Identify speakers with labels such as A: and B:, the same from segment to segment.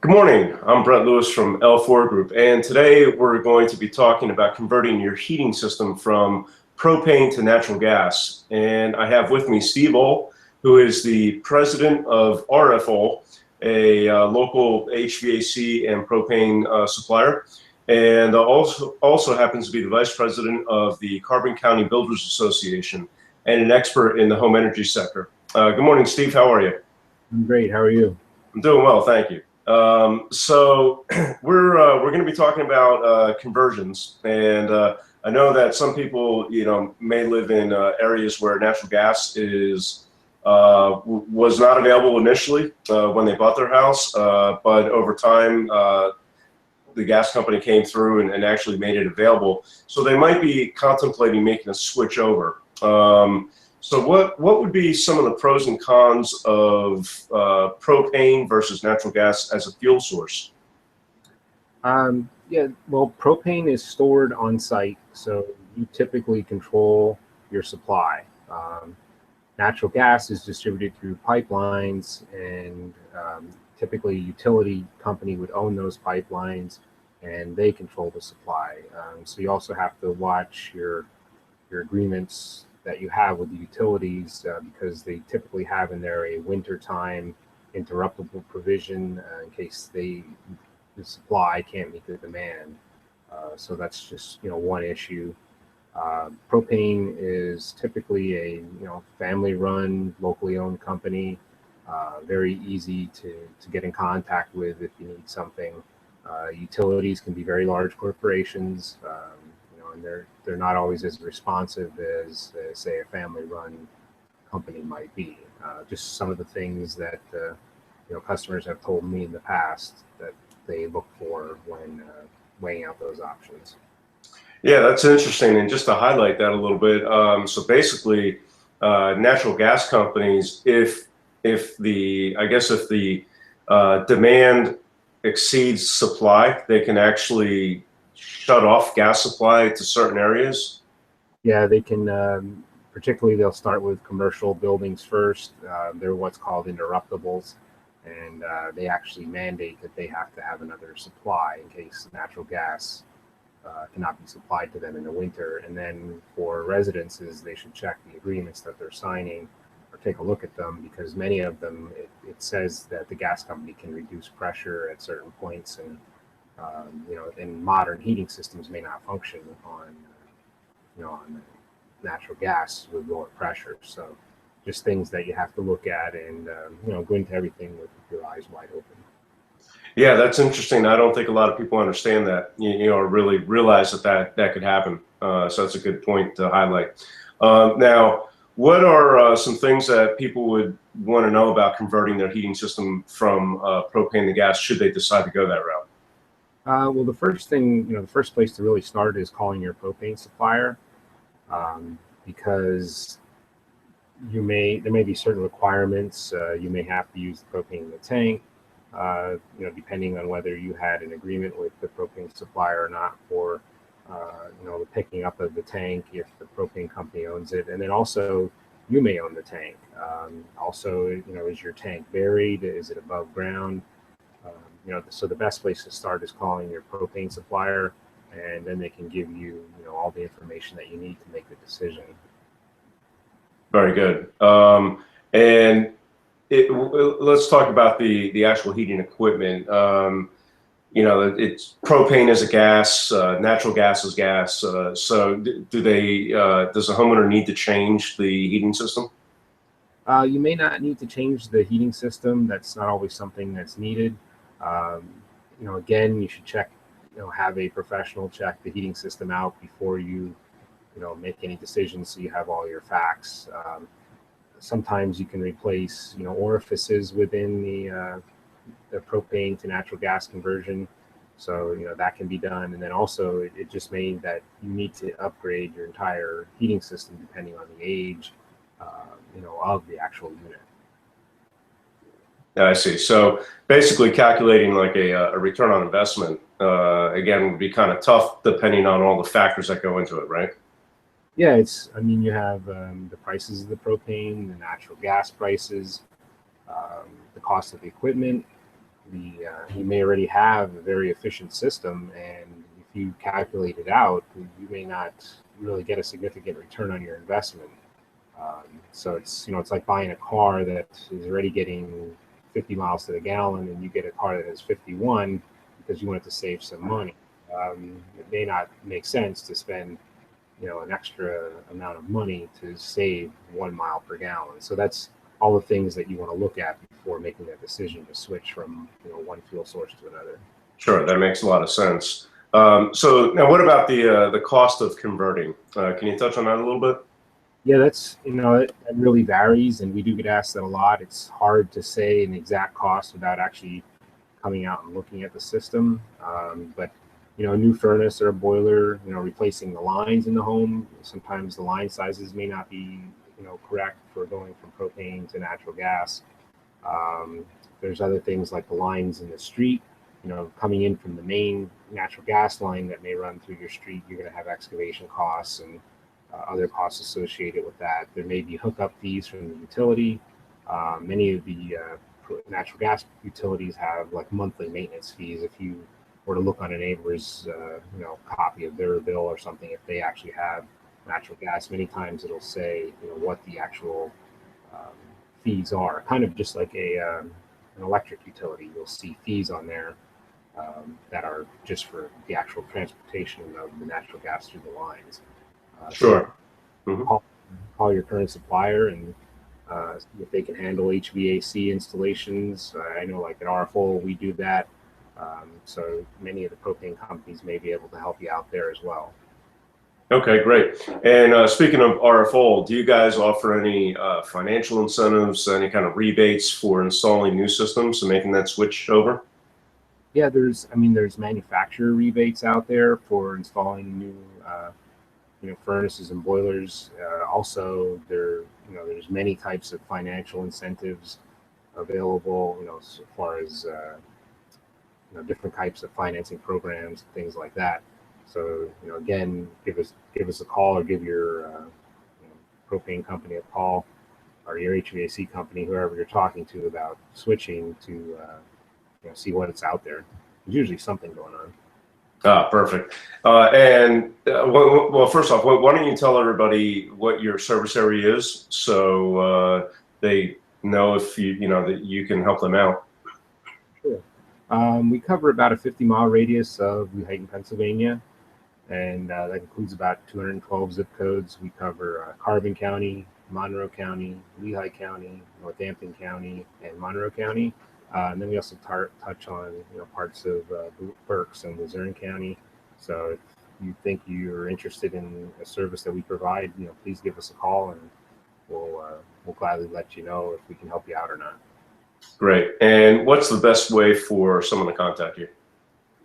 A: Good morning. I'm Brett Lewis from L4 Group, and today we're going to be talking about converting your heating system from propane to natural gas. And I have with me Steve Ohl, who is the president of RFO, a local HVAC and propane supplier, and also happens to be the vice president of the Carbon County Builders Association and an expert in the home energy sector. Good morning, Steve. How are you?
B: I'm great. How are you?
A: I'm doing well, thank you. So we're going to be talking about conversions, and I know that some people, may live in areas where natural gas was not available initially when they bought their house, but over time the gas company came through and actually made it available. So they might be contemplating making a switch over. So what would be some of the pros and cons of propane versus natural gas as a fuel source?
B: Yeah, well, propane is stored on site, so you typically control your supply. Natural gas is distributed through pipelines, and typically a utility company would own those pipelines, and they control the supply. So you also have to watch your agreements that you have with the utilities because they typically have in there a wintertime interruptible provision in case the supply can't meet the demand. So that's just one issue. Propane is typically a family-run, locally owned company. Very easy to get in contact with if you need something. Utilities can be very large corporations. And they're not always as responsive as say a family-run company might be. Just some of the things that customers have told me in the past that they look for when weighing out those options.
A: Yeah, that's interesting. And just to highlight that a little bit, so basically, natural gas companies, if the demand exceeds supply, they can actually shut off gas supply to certain areas.
B: Yeah, they can. Particularly, they'll start with commercial buildings first. They're what's called interruptibles, and they actually mandate that they have to have another supply in case natural gas cannot be supplied to them in the winter. And then for residences, they should check the agreements that they're signing or take a look at them, because many of them, it says that the gas company can reduce pressure at certain points, and and modern heating systems may not function on natural gas with lower pressure. So just things that you have to look at and go into everything with your eyes wide open.
A: Yeah, that's interesting. I don't think a lot of people understand that, or really realize that could happen. So that's a good point to highlight. Now, what are some things that people would want to know about converting their heating system from propane to gas should they decide to go that route?
B: Well, the first thing, the first place to really start is calling your propane supplier, because there may be certain requirements. You may have to use the propane in the tank, depending on whether you had an agreement with the propane supplier or not for, the picking up of the tank if the propane company owns it. And then also, you may own the tank. Also, is your tank buried? Is it above ground? So the best place to start is calling your propane supplier, and then they can give you, all the information that you need to make the decision.
A: Very good. And let's talk about the actual heating equipment. It's propane is a gas, natural gas is gas. So does the homeowner need to change the heating system?
B: You may not need to change the heating system. That's not always something that's needed. Again, you should check, have a professional check the heating system out before you, make any decisions, so you have all your facts. Sometimes you can replace, orifices within the propane to natural gas conversion. So, that can be done. And then also it just means that you need to upgrade your entire heating system depending on the age, of the actual unit.
A: I see. So basically calculating like a return on investment, again, would be kind of tough depending on all the factors that go into it, right?
B: Yeah, you have the prices of the propane, the natural gas prices, the cost of the equipment, you may already have a very efficient system, and if you calculate it out, you may not really get a significant return on your investment. So it's like buying a car that is already getting 50 miles to the gallon, and you get a car that has 51 because you want to save some money. It may not make sense to spend an extra amount of money to save 1 mile per gallon. So that's all the things that you want to look at before making that decision to switch from one fuel source to another.
A: Sure, that makes a lot of sense. So now, what about the cost of converting? Can you touch on that a little bit?
B: Yeah, that's it really varies, and we do get asked that a lot. It's hard to say an exact cost without actually coming out and looking at the system. But a new furnace or a boiler, replacing the lines in the home, sometimes the line sizes may not be correct for going from propane to natural gas. There's other things like the lines in the street, coming in from the main natural gas line that may run through your street. You're going to have excavation costs and other costs associated with that. There may be hookup fees from the utility. Many of the natural gas utilities have like monthly maintenance fees. If you were to look on a neighbor's copy of their bill or something, if they actually have natural gas, many times it'll say what the actual fees are, kind of just like an electric utility. You'll see fees on there that are just for the actual transportation of the natural gas through the lines.
A: Sure.
B: So call your current supplier and see if they can handle HVAC installations. I know like at RFO we do that. So many of the propane companies may be able to help you out there as well.
A: Okay, great. And speaking of RFO, do you guys offer any financial incentives, any kind of rebates for installing new systems and making that switch over?
B: Yeah, there's manufacturer rebates out there for installing new furnaces and boilers. Also, there's many types of financial incentives available, as far as different types of financing programs, things like that. So again, give us a call, or give your propane company a call, or your HVAC company, whoever you're talking to about switching to see what it's out there. There's usually something going on.
A: Ah, perfect. Well, first off, why don't you tell everybody what your service area is, so they know if that you can help them out.
B: Sure. We cover about a 50-mile radius of Lehighton, Pennsylvania, and that includes about 212 zip codes. We cover Carbon County, Monroe County, Lehigh County, Northampton County, and Monroe County. And then we also touch on parts of Berks and Luzerne County. So if you think you're interested in a service that we provide, please give us a call, and we'll gladly let you know if we can help you out or not.
A: Great. And what's the best way for someone to contact you?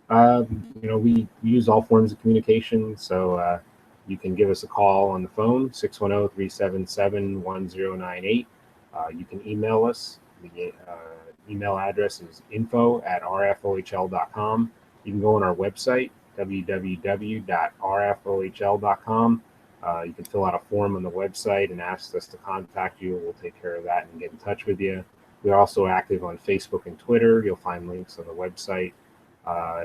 B: We use all forms of communication, so you can give us a call on the phone, 610-377-1098. You can email us. The email address is info@rfohl.com. You can go on our website, www.rfohl.com. You can fill out a form on the website and ask us to contact you. We'll take care of that and get in touch with you. We're also active on Facebook and Twitter. You'll find links on the website.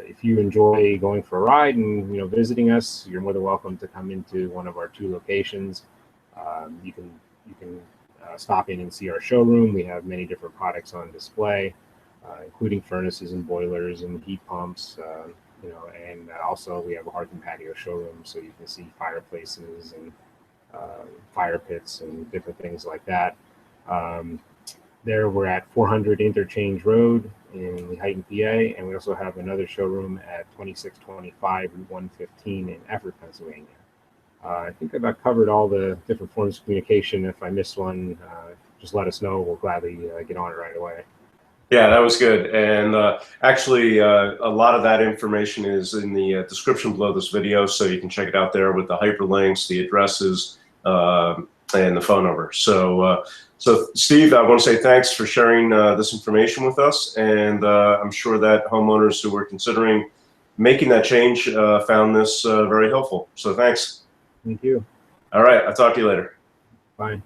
B: If you enjoy going for a ride and visiting us, you're more than welcome to come into one of our 2 locations. You can stop in and see our showroom. We have many different products on display, including furnaces and boilers and heat pumps. And also we have a hearth and patio showroom, so you can see fireplaces and fire pits and different things like that. There we're at 400 Interchange Rd in Lehighton, PA, and we also have another showroom at 2625 Route 115 in Effort, Pennsylvania. I think I've covered all the different forms of communication. If I missed one, just let us know. We'll gladly get on it right away.
A: Yeah, that was good. And actually, a lot of that information is in the description below this video, so you can check it out there with the hyperlinks, the addresses, and the phone number. So Steve, I want to say thanks for sharing this information with us, and I'm sure that homeowners who were considering making that change found this very helpful. So thanks.
B: Thank you.
A: All right, I'll talk to you later.
B: Bye.